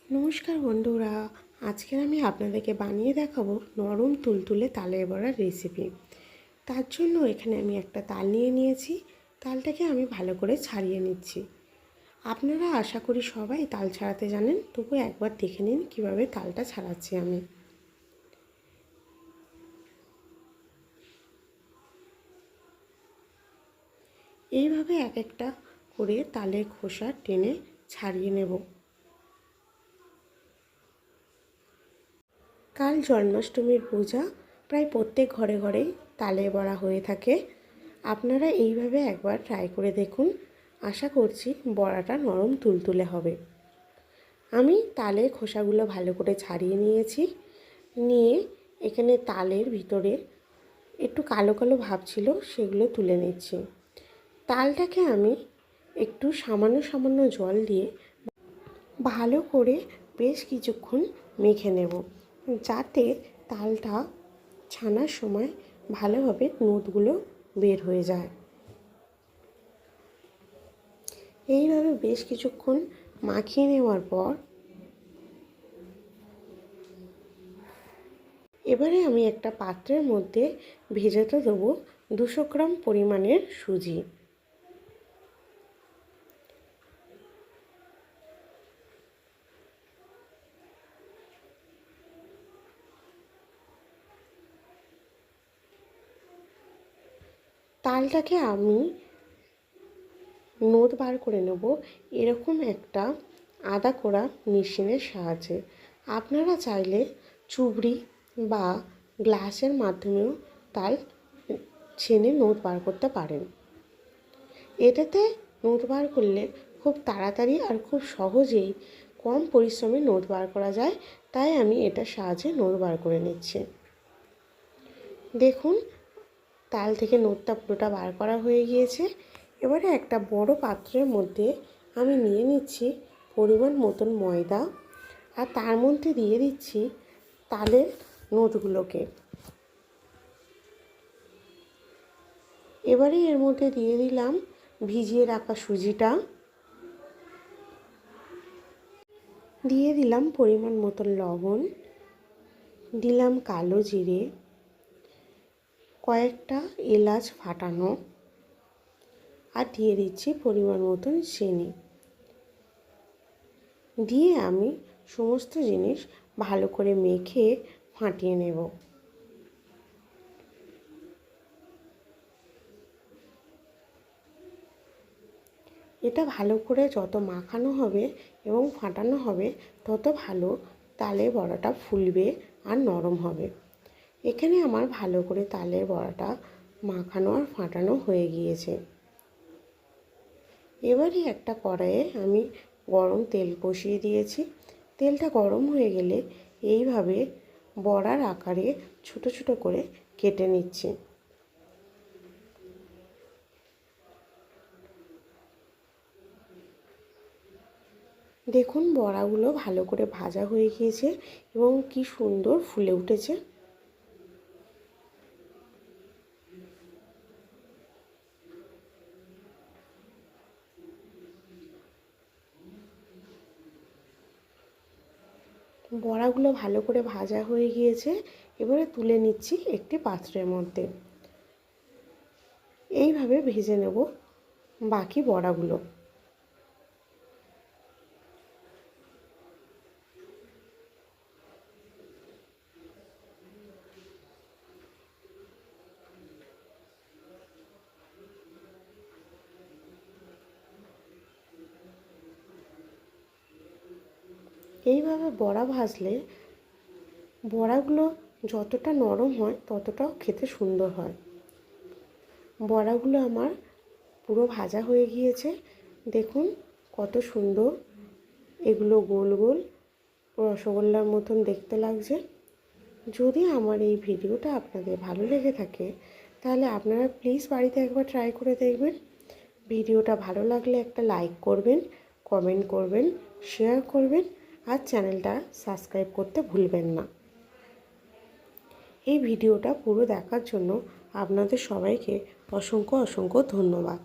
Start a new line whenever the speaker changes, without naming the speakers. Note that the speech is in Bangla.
নমস্কার বন্ধুরা, আজকে আমি আপনাদেরকে বানিয়ে দেখাবো নরম তুলতুলে তালের বড়ার রেসিপি। তার জন্য এখানে আমি একটা তাল নিয়ে নিয়েছি। তালটাকে আমি ভালো করে ছাড়িয়ে নিচ্ছি। আপনারা আশা করি সবাই তাল ছাড়াতে জানেন, তবু একবার দেখে নিন কীভাবে তালটা ছাড়াচ্ছি আমি। এইভাবে এক একটা করে তালের খোসা টেনে ছাড়িয়ে নেব। কাল জন্মাষ্টমীর পূজা, প্রায় প্রত্যেক ঘরে ঘরেই তালের বড়া হয়ে থাকে। আপনারা এইভাবে একবার ট্রাই করে দেখুন, আশা করছি বড়াটা নরম তুলতুলে হবে। আমি তালের খোসাগুলো ভালো করে ছাড়িয়ে নিয়েছি। নিয়ে এখানে তালের ভিতরে একটু কালো কালো ভাব ছিল, সেগুলো তুলে নিচ্ছি। তালটাকে আমি একটু সামান্য সামান্য জল দিয়ে ভালো করে বেশ কিছুক্ষণ মেখে নেব, যাতে তালটা ছানার সময় ভালোভাবে নুতগুলো বের হয়ে যায়। এইভাবে বেশ কিছুক্ষণ মাখিয়ে নেওয়ার পর এবারে আমি একটা পাত্রের মধ্যে ভেজাতে দেবো 200 গ্রাম পরিমাণের সুজি। তালটাকে আমি নোদ বার করে নেব এরকম একটা আদা কোড়া মেশিনের সাহায্যে। আপনারা চাইলে চুবড়ি বা গ্লাসের মাধ্যমেও তাল ছেনে নোদ বার করতে পারেন। এটাতে নোদ বার করলে খুব তাড়াতাড়ি আর খুব সহজেই কম পরিশ্রমে নোদ বার করা যায়, তাই আমি এটার সাহায্যে নোদ বার করে নিচ্ছি। দেখুন, তাল থেকে নোদটা পুরোটা বার করা হয়ে গিয়েছে। এবারে একটা বড় পাত্রের মধ্যে আমি নিয়ে নিচ্ছি পরিমাণ মতন ময়দা, আর তার মধ্যে দিয়ে দিচ্ছি তালের নোদগুলোকে। এবারে এর মধ্যে দিয়ে দিলাম ভিজিয়ে রাখা সুজিটা, দিয়ে দিলাম পরিমাণ মতন লবণ, দিলাম কালো জিরে, কয়েকটা এলাচ ফাটানো, আর দিয়ে দিচ্ছি পরিমাণ মতন চিনি। দিয়ে আমি সমস্ত জিনিস ভালো করে মেখে ফাটিয়ে নেব। এটা ভালো করে যত মাখানো হবে এবং ফাটানো হবে, তত ভালো তালের বড়াটা ফুলবে আর নরম হবে। এখানে আমার ভালো করে তালের বড়াটা মাখানো আর ফাটানো হয়ে গিয়েছে। এবারে একটা কড়াইয়ে আমি গরম তেল বসিয়ে দিয়েছি। তেলটা গরম হয়ে গেলে এইভাবে বড়ার আকারে ছোট ছোট করে কেটে নিচ্ছি। দেখুন, বড়াগুলো ভালো করে ভাজা হয়ে গিয়েছে এবং কি সুন্দর ফুলে উঠেছে। বড়াগুলো ভালো করে ভাজা হয়ে গিয়েছে। এবারে তুলে নিচ্ছি একটি পাত্রের মধ্যে। এইভাবে ভেজে নেব বাকি বড়াগুলো। এইভাবে বড়া ভাজলে বড়াগুলো যতটা নরম হয় ততটাও খেতে সুন্দর হয়। বড়াগুলো আমার পুরো ভাজা হয়ে গিয়েছে। দেখুন কত সুন্দর এগুলো গোল গোল রসগোল্লার মতন দেখতে লাগছে। যদি আমার এই ভিডিওটা আপনাদের ভালো লেগে থাকে, তাহলে আপনারা প্লিজ বাড়িতে একবার ট্রাই করে দেখবেন। ভিডিওটা ভালো লাগলে একটা লাইক করবেন, কমেন্ট করবেন, শেয়ার করবেন, আর চ্যানেলটা সাবস্ক্রাইব করতে ভুলবেন না। এই ভিডিওটা পুরো দেখার জন্য আপনাদের সবাইকে অসংখ্য অসংখ্য ধন্যবাদ।